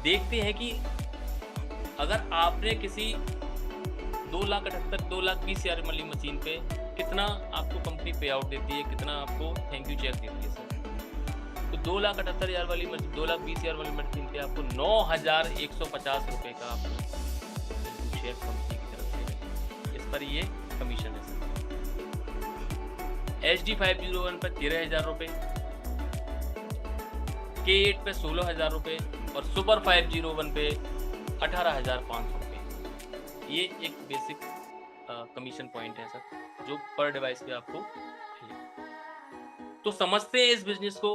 देखते हैं कि अगर आपने किसी 2,78,000 वाली मशीन पे कितना आपको कंपनी पे आउट देती है, कितना आपको थैंक यू चेक देती है सर। तो 2,78,000 वाली मशीन, 2,20,000 वाली मशीन पे आपको 9,150 रुपये का आपको चेक कंपनी की तरफ से मिलेगा। इस पर ये कमीशन है सर। HD501 पर 13,000 रुपये, K8 पे 16,000 रुपये और सुपर 501 पे 18,500 रुपये। ये एक बेसिक कमीशन पॉइंट है सर, जो पर डिवाइस पे आपको है। तो समझते हैं इस बिजनेस को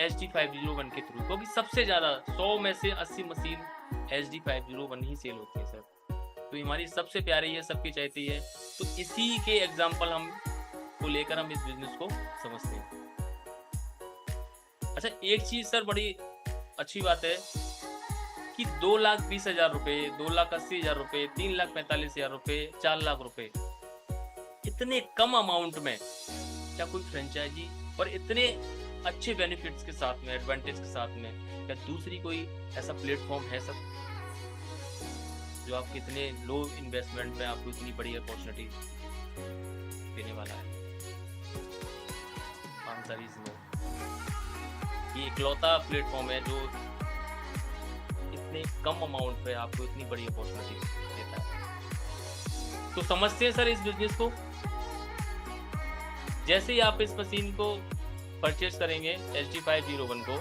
HD501 के थ्रू, क्योंकि सबसे ज्यादा 100 में से 80 मशीन HD501 ही सेल होती है सर। तो हमारी सबसे प्यारी है, सबकी चाहती है, तो इसी के एग्जांपल हम को लेकर हम इस बिजनेस को समझते हैं। अच्छा, एक चीज सर बड़ी अच्छी बात है कि 2,20,000 रुपये, 2,80,000 रुपये, 3,45,000 रुपये, 4 लाख रुपए, इतने कम अमाउंट में क्या कोई फ्रेंचाइजी और इतने अच्छे बेनिफिट्स के साथ में, एडवांटेज के साथ में, क्या दूसरी कोई ऐसा प्लेटफॉर्म है सर जो आपके इतने लो इन्वेस्टमेंट में आपको इतनी बड़ी अपॉर्चुनिटी देने वाला है? Answer is no. ये इकलौता प्लेटफॉर्म है जो इतने कम अमाउंट पे आपको इतनी बड़ी अपॉर्चुनिटी देता है। तो समझते हैं सर इस बिजनेस को। जैसे ही आप इस मशीन को परचेज करेंगे HD501 को,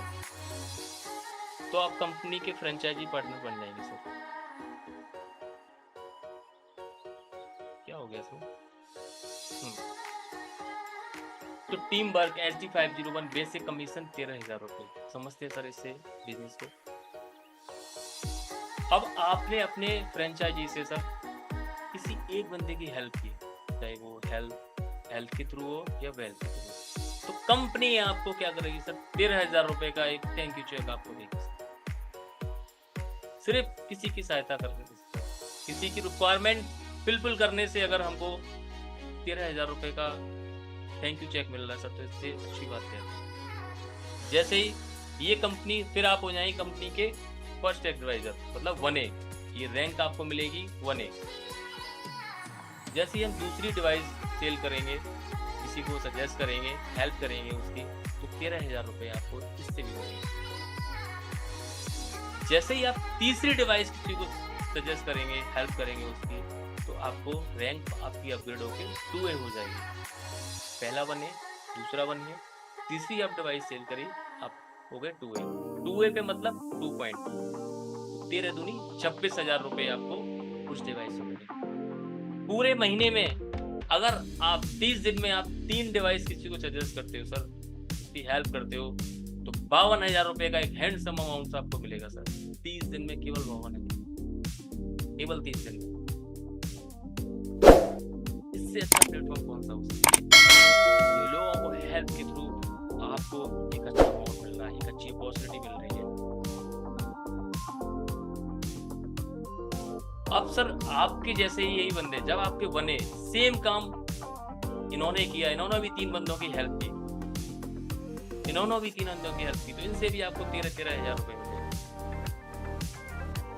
तो आप कंपनी के फ्रेंचाइजी पार्टनर बन जाएंगे सर। क्या हो गया सर? तो team work HD501 basic commission 13,000 रुपये। समझते हैं सर इससे बिजनेस को। अब आपने अपने फ्रेंचाइजी से सर किसी एक बंदे की हेल्प की, चाहे वो हेल्थ के थ्रू हो या वेल्थ के थ्रू, तो कंपनी आपको क्या करेगी सर? 13,000 रुपये का एक थैंक यू चेक आपको देगी। सिर्फ किसी की सहायता करने से, किसी की रिक्वायरमेंट फिलफिल करने से अगर हमको 13,000 रुपये का थैंक यू चेक मिल रहा है सर, तो इससे अच्छी बात है। जैसे ही ये कंपनी, फिर आप हो जाएंगे कंपनी के फर्स्ट एडवाइजर, मतलब 1A। ये रैंक आपको मिलेगी 1A। जैसे ही हम दूसरी डिवाइस सेल करेंगे, किसी को सजेस्ट करेंगे, हेल्प करेंगे उसकी, तो 13,000 रुपये आपको इससे भी मिलेंगे। जैसे ही आप तीसरी डिवाइस किसी को सजेस्ट करेंगे, हेल्प करेंगे उसकी, तो आपको रैंक आपकी अपग्रेड होकर 2A हो जाएगी। पहला 1A, दूसरा 1A, तीसरी आप डिवाइस सेल करिए, आप हो गए 2A। 2A पे मतलब 2 पॉइंट, 13 दूनी 26,000 रुपये आपको उस डिवाइस से मिलेंगे। पूरे महीने में अगर आप 30 दिन में आप 3 डिवाइस किसी को सजेस्ट करते हो सर, उसकी हेल्प करते हो, तो 52,000 रुपये का एक हैंडसम अमाउंट आपको मिलेगा सर। 30 दिन में केवल 52,000, केवल 30 दिन में। इससे अच्छा प्लेटफॉर्म कौन सा हो सकता है? लोगों को हेल्प के थ्रू आपको एक अच्छा अमाउंट मिल रहा है, एक अच्छी अपॉर्चुनिटी मिल रही है। अब सर आपके जैसे ही यही बंदे, जब आपके बने सेम काम इन्होंने किया, इन्होंने भी 3 बंदों की हेल्प की, तो इनसे भी आपको 13,000 रुपये मिले।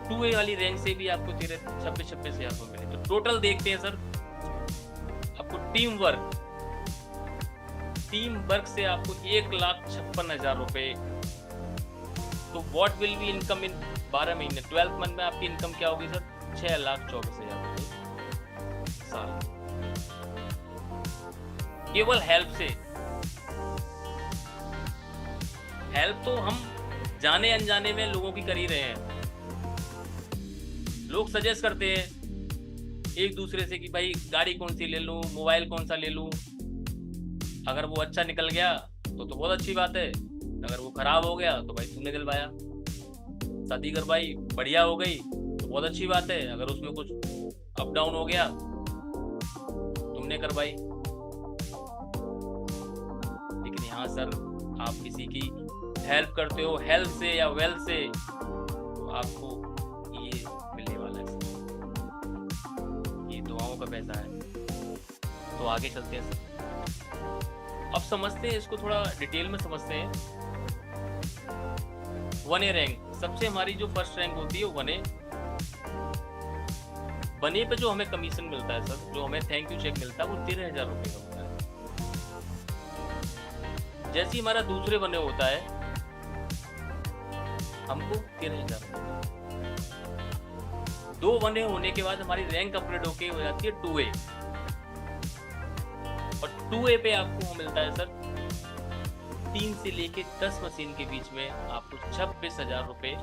2A वाली रैंक से भी आपको 26,000 रुपये मिले। तो टोटल देखते हैं सर, आपको टीम वर्क से आपको 1,56,000 रुपये। तो what will be income in 12 महीने? 12th मंथ में आपकी इनकम क्या होगी सर? 6,24,000 रुपये साल, केवल हेल्प से। हेल्प तो हम जाने अनजाने में लोगों की कर ही रहे हैं। लोग सजेस्ट करते हैं एक दूसरे से कि भाई गाड़ी कौन सी ले लूं, मोबाइल कौन सा ले लूं। अगर वो अच्छा निकल गया तो बहुत अच्छी बात है, अगर वो खराब हो गया तो भाई तुमने दिलवाया। शादी करवाई, बढ़िया हो गई तो बहुत अच्छी बात है, अगर उसमें कुछ अप डाउन हो गया तुमने करवाई। यहाँ सर आप किसी की हेल्प करते हो हेल्थ से या वेल्थ से, तो आपको ये मिलने वाला है सर, ये दुआओं का पैसा है। तो आगे चलते हैं सर, अब समझते हैं इसको, थोड़ा डिटेल में समझते हैं। 1A रैंक, सबसे हमारी जो फर्स्ट रैंक होती है 1A, 1A पे जो हमें कमीशन मिलता है सर, जो हमें थैंक यू चेक मिलता है वो 13,000 रुपये का होता है। जैसे ही हमारा दूसरे 1A होता है हमको 13,000 रुपये। 2 1A होने के बाद हमारी रैंक अपग्रेड होके हो जाती है 2A, और 2A पे आपको मिलता है सर 3 से लेके 10 मशीन के बीच में आपको 26,000 रुपये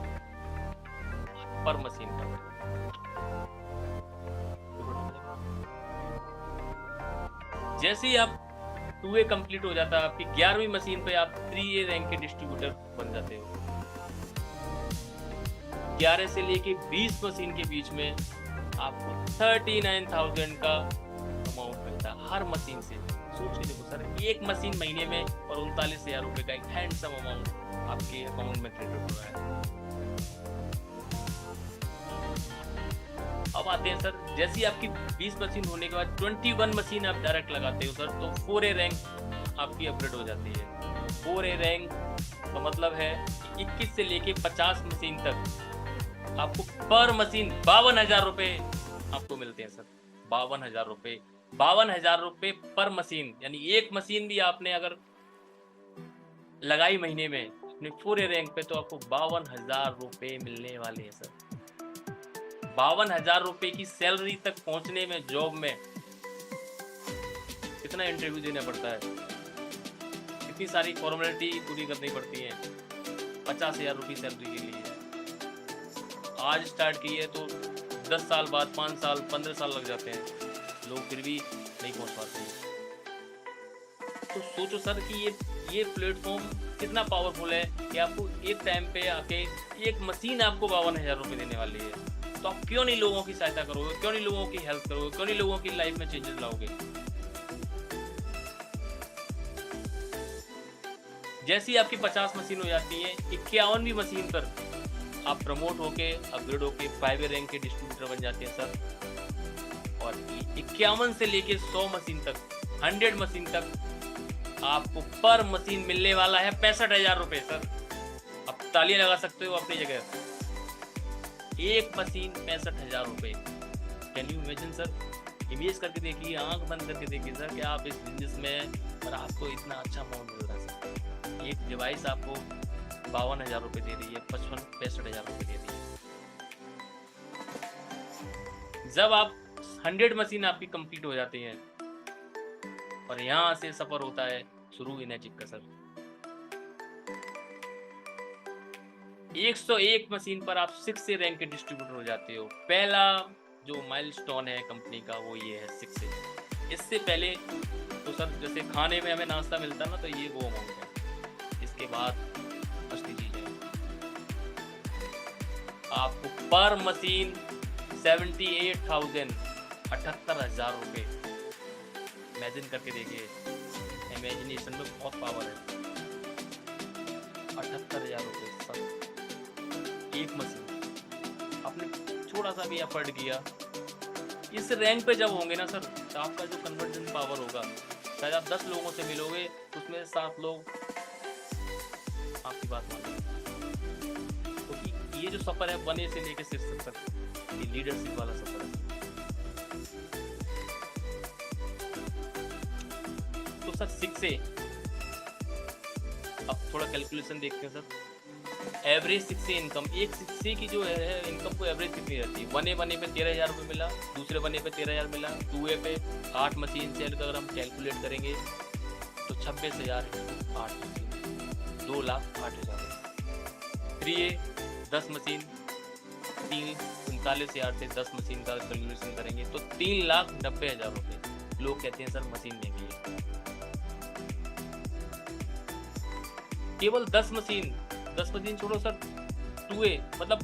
पर मशीन का। जैसे ही आप 2A कंप्लीट हो जाता है, आपकी 11वीं मशीन पे आप 3A रैंक के डिस्ट्रीब्यूटर बन जाते हो। 11 से लेके 20 मशीन के बीच में आपको 39,000 का अमाउंट मिलता है हर मशीन से। सोच के देखो सर, एक मशीन महीने में और 39,000 रुपये का एक हैंडसम अमाउंट आपके अकाउंट में क्रेडिट हो रहा है। अब आते हैं सर, जैसे ही आपकी 20 मशीन होने के बाद 21 मशीन आप डायरेक्ट लगाते हो सर, तो 4A रैंक आपकी अपग्रेड हो जाती है। 4A रैंक का मतलब है 21 से लेके 50 मशीन तक आपको पर मशीन 52,000 रुपये आपको मिलते हैं सर। 52,000 रुपये, 52,000 रुपये पर मशीन, यानी एक मशीन भी आपने अगर लगाई महीने में अपने 4A रैंक पे, तो आपको 52,000 रुपये मिलने वाले हैं सर। 52,000 रुपये की सैलरी तक पहुंचने में जॉब में कितना इंटरव्यू देना पड़ता है, कितनी सारी फॉर्मेलिटी पूरी करनी पड़ती है 50,000 रुपये सैलरी के लिए। आज स्टार्ट की है तो 10 साल बाद, 5 साल, 15 साल लग जाते हैं, लोग फिर भी नहीं पहुंच पाते हैं। तो सोचो सर कि ये प्लेटफॉर्म कितना पावरफुल है कि आपको एक टाइम पे आके एक मशीन आपको 52,000 रुपये देने वाली है। तो आप क्यों नहीं लोगों की सहायता करोगे, क्यों नहीं लोगों की हेल्प करोगे, क्यों नहीं लोगों की लाइफ में चेंजेस लाओगे। जैसी आपकी 50 मशीन हो जाती है, 51वीं मशीन पर आप प्रमोट होके अपग्रेड होके 5A रैंक के डिस्ट्रीब्यूटर बन जाते हैं सर। और 51 से लेके 100 मशीन तक, 100 मशीन तक आपको पर मशीन मिलने वाला है 65,000 रुपये सर। आप तालियां लगा सकते हो अपनी जगह। एक मशीन 65,000 रुपये। Can you imagine sir? Image करके देखिए, आंख बंद करके देखिए सर कि आप इस बिजनेस में और आपको इतना अच्छा अमाउंट मिल रहा है सर। एक डिवाइस आपको 52,000 रुपये दे रही है, 65,000 रुपये दे रही है। जब आप 100 मशीन आपकी कंप्लीट हो जाती हैं और यहाँ से सफर होता है शुरू इनएजिक का सर। 101 मशीन पर आप 6A रैंक के डिस्ट्रीब्यूटर हो जाते हो। पहला जो माइलस्टोन है कंपनी का वो ये है 6A। इससे पहले तो सर जैसे खाने में हमें नाश्ता मिलता है ना, तो ये वो अमाउंट है। इसके बाद असली चीज है, आपको पर मशीन 78,000, 78,000 रुपये। इमेजिन करके देखिए, इमेजिनेशन में बहुत पावर है। 78,000 रुपये सर, एक मशीन। आपने थोड़ा सा भी एफर्ट किया, इस रैंक पे जब होंगे ना सर, तो आपका जो कन्वर्जन पावर होगा, शायद आप 10 लोगों से मिलोगे, उसमें 7 लोग आपकी बात मानेंगे। तो ये जो सफर है 1A से लेकर 6 तक, ये लीडरशिप वाला सफर है। तो सर 6A, अब थोड़ा कैलकुलेशन देखते हैं सर। एवरेज 6A इनकम, एक 6A की जो है इनकम को एवरेज कितनी रहती है? 1A पे 13,000 रुपये मिला, दूसरे 1A पे 13,000 मिला, 2A पे 8 मशीन से अगर हम कैलकुलेट करेंगे तो 26,000 8 मशीन, 2,08,000। 3A 10 मशीन, 39,000 से 10 मशीन का कैलकुलेशन करेंगे तो 3,90,000 रुपये। लोग कहते हैं सर मशीन महंगी है। केवल 10 मशीन छोड़ो सर, 2A मतलब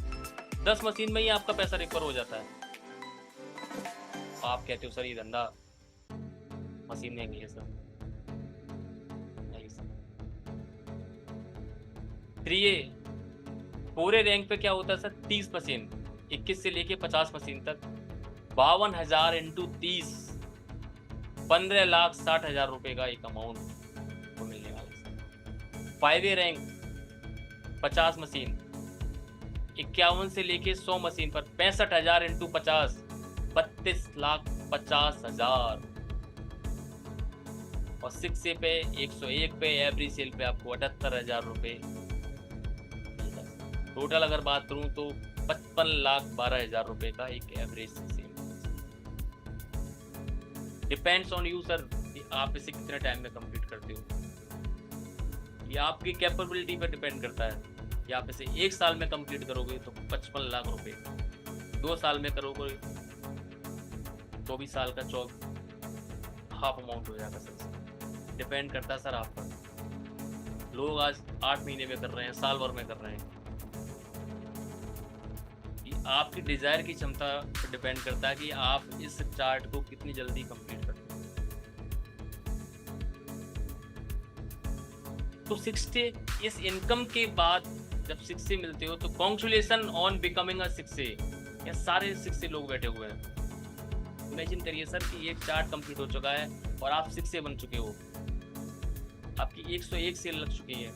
10 मशीन में ही आपका पैसा रिकवर हो जाता है। आप कहते हो सर ये धंधा मशीन महंगी है सर। नहीं सर, 3A पूरे रैंक पे क्या होता है सर, 30 मशीन, 21 से लेके 50 मशीन तक, 52,000 इंटू 30, 15,60,000 रुपए का एक अमाउंट को मिलने वाला है। 5A रैंक 50 मशीन, 51 से लेके 100 मशीन पर 65,000 इंटू 50, 32,50,000। और 6A पे 101 पे एवरी सेल पे आपको 78,000 रुपए। टोटल अगर बात करूं तो 55,12,000 रुपए का एक average sale. Depends on you sir, आप इसे कितने टाइम में कंप्लीट करते हो, ये आपकी कैपेबिलिटी पर डिपेंड करता है। कि आप इसे 1 साल में कंप्लीट करोगे तो 55 लाख रुपए, 2 साल में करोगे 24 साल का हाफ अमाउंट हो जाएगा सर। डिपेंड करता है सर आप पर। लोग आज 8 महीने में कर रहे हैं, साल भर में कर रहे हैं। आपकी डिजायर की क्षमता पर डिपेंड करता है कि आप इस चार्ट को कितनी जल्दी कंप्लीट करते हैं। तो 60 इस इनकम के बाद जब 60 मिलते हो तो कॉन्ग्रेचुलेशन ऑन बिकमिंग अ 60। ये सारे 60 लोग बैठे हुए हैं। इमेजिन करिए सर कि एक चार्ट कंप्लीट हो चुका है और आप 60 बन चुके हो, आपकी 101 सेल लग चुकी है,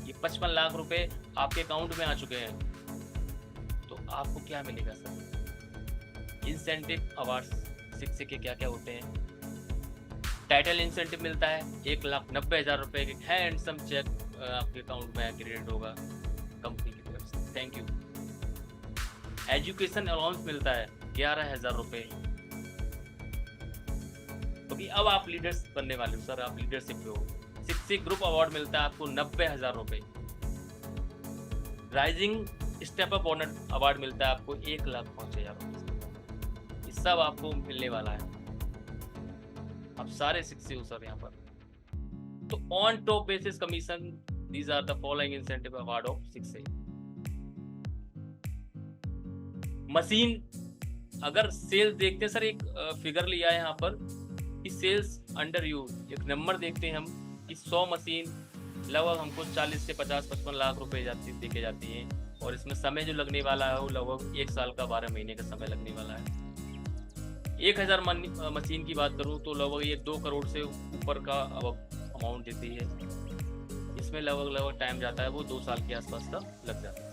ये 55 लाख रुपए आपके अकाउंट में आ चुके हैं। तो आपको क्या मिलेगा सर? इंसेंटिव अवार्ड्स 60 के क्या क्या होते हैं? टाइटल इंसेंटिव मिलता है 1,90,000 रुपए के हैंडसम चेक आपके अकाउंट में क्रेडिट होगा कंपनी की तरफ से, थैंक यू। एजुकेशन अलाउंस मिलता है 11,000 रुपए, क्योंकि अब आप लीडर्स बनने वाले हो सर, आप लीडरशिप पे हो। 60 ग्रुप अवार्ड मिलता है आपको 90,000 रुपए। Rising step up bonus award मिलता है आपको 1,05,000 रुपए। ये सब आपको मिलने वाला है। आप सारे 60 हो सर यहाँ पर। तो on top basis commission, these are the following incentive award of 60। Machine अगर सेल्स देखते हैं सर, एक फिगर लिया है यहाँ पर कि सेल्स अंडर यू, एक नंबर देखते हैं हम कि 100 मशीन लगभग हमको 40 से 50-55 लाख रुपए देके जाती है। और इसमें समय जो लगने वाला है वो लगभग 1 साल का 12 महीने का समय लगने वाला है। 1,000 मशीन की बात करूं तो लगभग ये 2 करोड़ से ऊपर का अमाउंट देती है। इसमें लगभग टाइम जाता है वो 2 साल के आसपास का लग जाता है।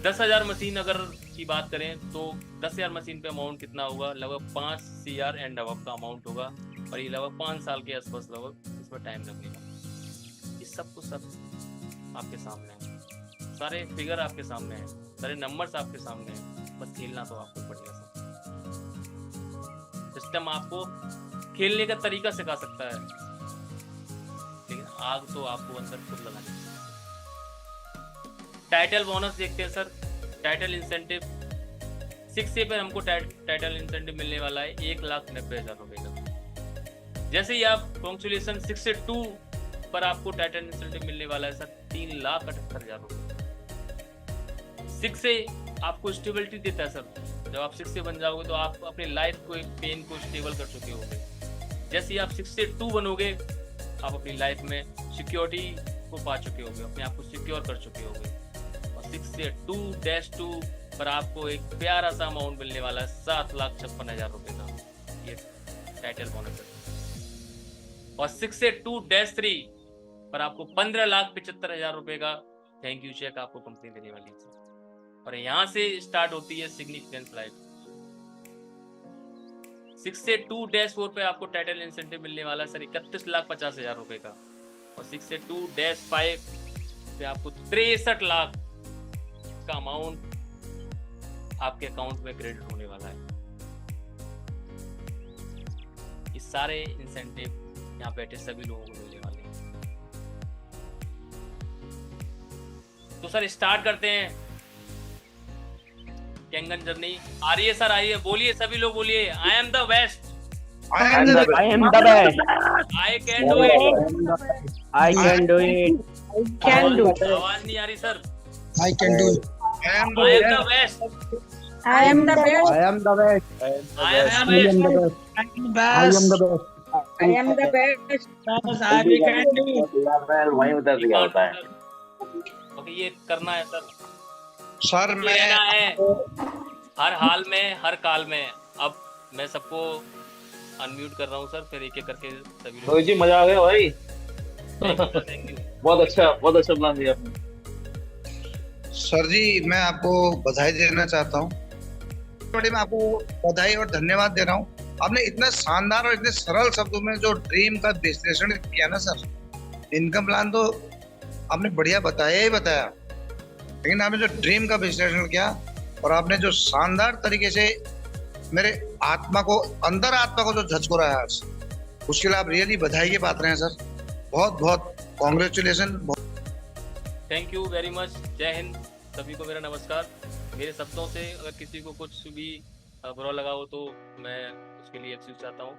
10,000 मशीन अगर की बात करें तो 10,000 मशीन पे अमाउंट कितना होगा? लगभग 5 CR एंड अबव का अमाउंट होगा। और ये लगभग 5 साल के आसपास लगभग इसमें टाइम लगने वाला। इस सब कुछ सब आपके सामने है, सारे फिगर आपके सामने हैं, सारे नंबर्स आपके सामने हैं। बस खेलना तो आपको पड़ेगा सर। सिस्टम आपको खेलने का तरीका सिखा सकता है, लेकिन आग तो आपको अंदर खुद लगानी है। टाइटल बोनस देखते हैं सर। टाइटल इंसेंटिव 6A पर हमको टाइटल इंसेंटिव मिलने वाला है 1,90,000 रुपए का। जैसे ही आप कॉन्ग्रेचुलेशन 62 पर आपको टाइटल इंसेंटिव मिलने वाला है सर 3,78,000 रुपए। 6A आपको स्टेबिलिटी देता है सर। जब आप 6A बन जाओगे तो आप अपने लाइफ को, एक पेन को स्टेबल कर चुके होंगे। जैसे ही आप 62 बनोगे आप अपनी लाइफ में सिक्योरिटी को पा चुके होंगे, अपने आप को सिक्योर कर चुके होंगे। और 6A2-2 पर आपको एक प्यारा सा अमाउंट मिलने वाला है 7,56,000 रुपए का, ये टाइटल बोनस है। और 6A2-3 पर आपको 15,75,000 रुपए का थैंक यू चेक आपको कंपनी देने वाली है। और यहाँ से स्टार्ट होती है सिग्निफिकेंस लाइफ। 6A2-4 पे आपको टाइटल इंसेंटिव मिलने वाला है सर 31,50,000 रुपए का। और 6A2-5 पे आपको 63 लाख का अमाउंट आपके अकाउंट में क्रेडिट होने वाला है। ये सारे इंसेंटिव यहाँ बैठे सभी लोगों को मिलने वाले हैं। तो सर स्टार्ट करते हैं कैंगन जर्नी। आ रही है सर, आइए बोलिए, सभी लोग बोलिए, I am the best, I am the best. I can do it, I can do it. Can do. आवाज नहीं आ रही sir. I can do it. I am the best, I am the best. I am the best. I am the I am best, the best. I am the best. I am the best. Okay, ये करना है sir, sir ये मैं रहना है हर हाल में, हर काल में। अब मैं सबको अनम्यूट कर रहा हूँ सर, फिर एक एक करके सभी लोग। रोहित जी मजा आ गया भाई। Thank you. बहुत अच्छा प्लान दिया आपने। सर जी मैं आपको बधाई देना चाहता हूँ, बड़ी मैं आपको बधाई और धन्यवाद दे रहा हूँ। आपने इतने शानदार और इतने सरल शब्दों में जो ड्रीम का विश्लेषण किया ना सर, इनकम प्लान तो आपने बढ़िया बताया ही बताया, लेकिन आपने जो ड्रीम का विश्लेषण किया और आपने जो शानदार तरीके से मेरे आत्मा को, अंदर आत्मा को जो झकझोराया आज, उसके लिए आप रियली बधाई के पात्र हैं सर। बहुत बहुत congratulation. Thank you very much. जय हिंद। सभी को मेरा नमस्कार। मेरे शब्दों से अगर किसी को कुछ भी बुरा लगा हो तो मैं उसके लिए एक्सक्यूज चाहता हूँ।